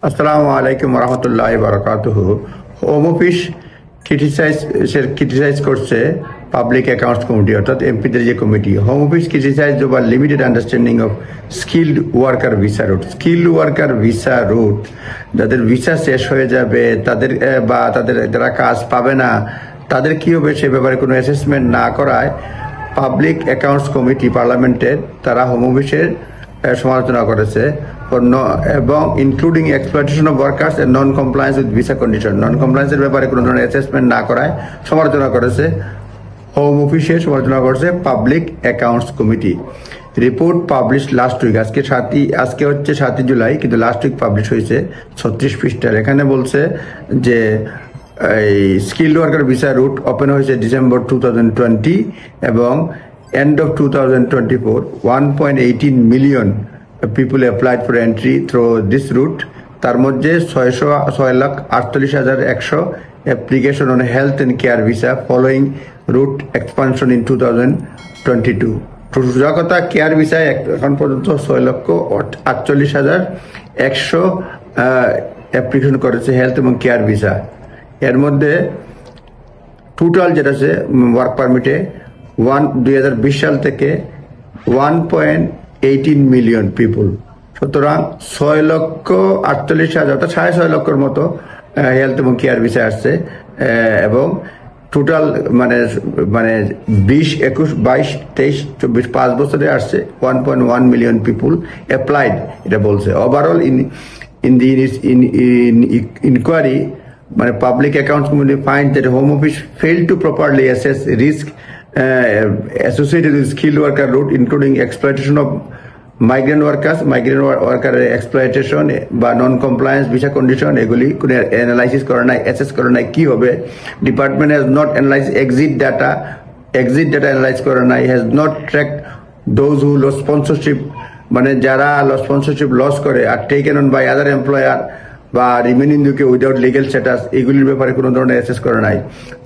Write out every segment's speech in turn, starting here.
Assalamu alaikum warahmatullahi wabarakatuh. Home Office criticize করছে Public Accounts Committee অর্থাৎ এমপিদের যে কমিটি। Home Office criticize over limited understanding of skilled worker visa route. Skilled worker visa route যাদের visa শেষ হয়ে যাবে তাদের বা তাদের যারা কাজ পাবে না তাদের কি হবে সে ব্যাপারে কোনো অ্যাসেসমেন্ট না করায় পাবলিক অ্যাকাউন্টস কমিটি পার্লামেন্টের তারা হোম অফিসের সমালোচনা করেছে এবং including exploitation of workers and non compliance with visa condition. Non কমপ্লায়েন্সের ব্যাপারে কোনো ধরনের অ্যাসেসমেন্ট না করায় সমালোচনা করেছে হোম অফিসের সমালোচনা করেছে Public Accounts Committee. Report publish last week, আজকে হচ্ছে 7 জুলাই, কিন্তু লাস্ট উইক পাবলিশ হয়েছে 36 পৃষ্ঠার। এখানে বলছে যে এই skilled worker visa route open হয়েছে ডিসেম্বর 2020 এবং end of 2024 1.18 million people applied for entry through this route। তার মধ্যে 6,48,100 application on health and care visa following route expansion in 2022। সোজা কেয়ার ভিসায় এখন পর্যন্ত 6,48,100 অ্যাপ্লিকেশন করেছে হেলথ এবং কেয়ার ভিসা। এর মধ্যে টোটাল যেটা আছে ওয়ার্ক পারমিটে 2020 সাল থেকে 1.18 মিলিয়ন পিপুল। সুতরাং 6,48,000 অর্থাৎ 6.5 লক্ষের মতো হেলথ এবং কেয়ার ভিসা আসছে এবং টোটাল মানে 20, 21, 22, 23, 24 5 বছরে আসছে 1.1 মিলিয়ন পিপুল অ্যাপ্লাইড, এটা বলছে। ওভারঅল ইন দি ইনকোয়ারি মানে public Accounts committee find that Home office failed to properly assess risk associated with skilled worker route, including exploitation of migrant worker exploitation বা নন compliance visa condition, এগুলি কোনো analysis করে নাই, assess করে নাই কি হবে। Department has not analyse exit data analyse করে নাই, has not track those who lose sponsorship মানে যারা স্পন্সরশিপ লস করে আর taken on by other employer বা remaining UK without legal status, এগুলির ব্যাপারে কোনো ধরনের অ্যাসেস করে নাই।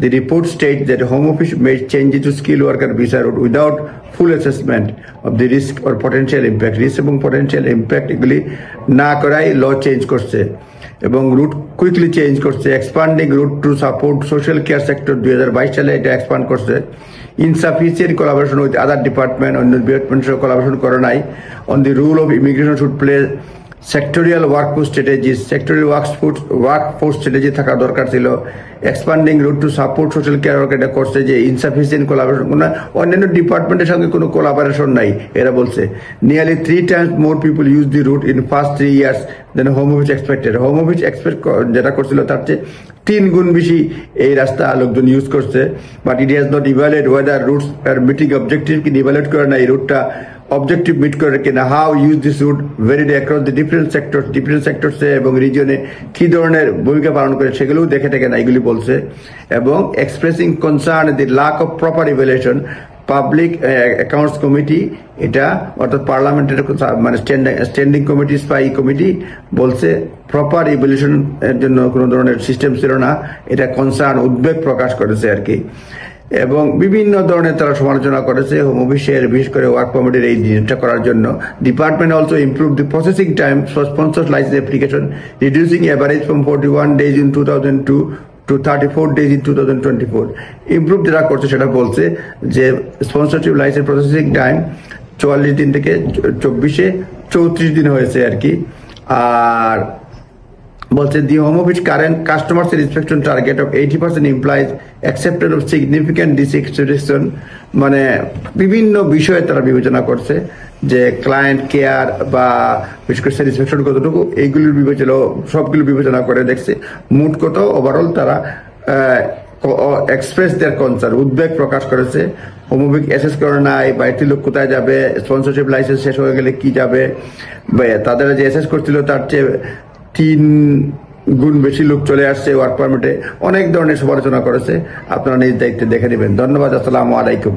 The report state that Home Office made changes to skill worker visa route without full assessment of the risk or potential impact. Risk এবং potential impact এগুলি না করাই ল চেঞ্জ করছে এবং রুট কুইকলি চেঞ্জ করছে। Expanding route to support social care sector 2022 সালে এটা এক্সপান্ড করছে। Insufficient collaboration with other department, অন্য ডিপার্টমেন্টের সাথে কোলাবোরেশন করে নাই। On the role of immigration should play sectorial workforce strategies, sectorial workforce strategy থাকা দরকার ছিল। Expanding route to support social care work এটা করছে যে ইনসাফিসিয়েন্ট কোলাবোরেশন, অন্যান্য ডিপার্টমেন্টের সঙ্গে কোনো কোলাবোরেশন নাই এরা বলছে। Nearly 3 times more people use the route in past 3 years than home office expected। Home office expect যেটা করছিল তার চেয়ে 3 গুণ বেশি এই রাস্তা লোকজন ইউজ করছে। But it has not evaluate whether routes are meeting objective কি ইভ্যালুয়েট করে না এই রুটটা অবজেক্টিভ মিট করে কিনা। How use this route varied across the different সেক্টরসে এবং রিজনে কি ধরনের ভূমিকা পালন করে সেগুলোও দেখে থাকে না এগুলি বলছে। এবং expressing concern the lack of proper evaluation, Public Accounts Committee এটা অর্থাৎ পার্লামেন্টের মানে স্ট্যান্ডিং কমিটি স্থায়ী কমিটি বলছে প্রপার ইভ্যালুয়েশন এর জন্য কোনো ধরনের সিস্টেম ছিল না, এটা কনসার্ন উদ্বেগ প্রকাশ করেছে আর কি। এবং বিভিন্ন ধরনের তারা সমালোচনা করেছে হোম অফিসের, বিশেষ করে ওয়ার্ক পারমিটের এই জিনিসটা করার জন্য। Department also improve the processing time for sponsor licence application, reducing average from 41 days in 2002 to 34 days in 2024। Improve যেটা করছে সেটা বলছে যে স্পন্সরশিপ লাইসেন্স প্রসেসিং টাইম 44 দিন থেকে 34 দিন হয়েছে আর কি। আর বলছে দি home office current customer satisfaction target of 80% implies accepted of significant dissatisfaction, মানে বিভিন্ন বিষয়ে তারা বিবেচনা করছে যে ক্লায়েন্ট কেয়ার বা বিশেষ করে স্যাটিসফ্যাকশন কতটুকু এইগুলির বিবেচনা সবগুলো বিবেচনা করে দেখছে মোট কত। ওভারঅল তারা এক্সপ্রেস দেয়ার কনসার্ন উদ্বেগ প্রকাশ করেছে। হোম অফিস অ্যাসেস করে নাই বা একটি লোক কোথায় যাবে, স্পন্সরশিপ লাইসেন্স শেষ হয়ে গেলে কি যাবে, তাদের যে অ্যাসেস করছিল তার চেয়ে 3 গুণ বেশি লোক চলে আসছে ওয়ার্ক পারমিটে। অনেক ধরনের সমালোচনা করেছে, আপনারা নিজ দায়িত্বে দেখে নেবেন। ধন্যবাদ। আসসালামু আলাইকুম।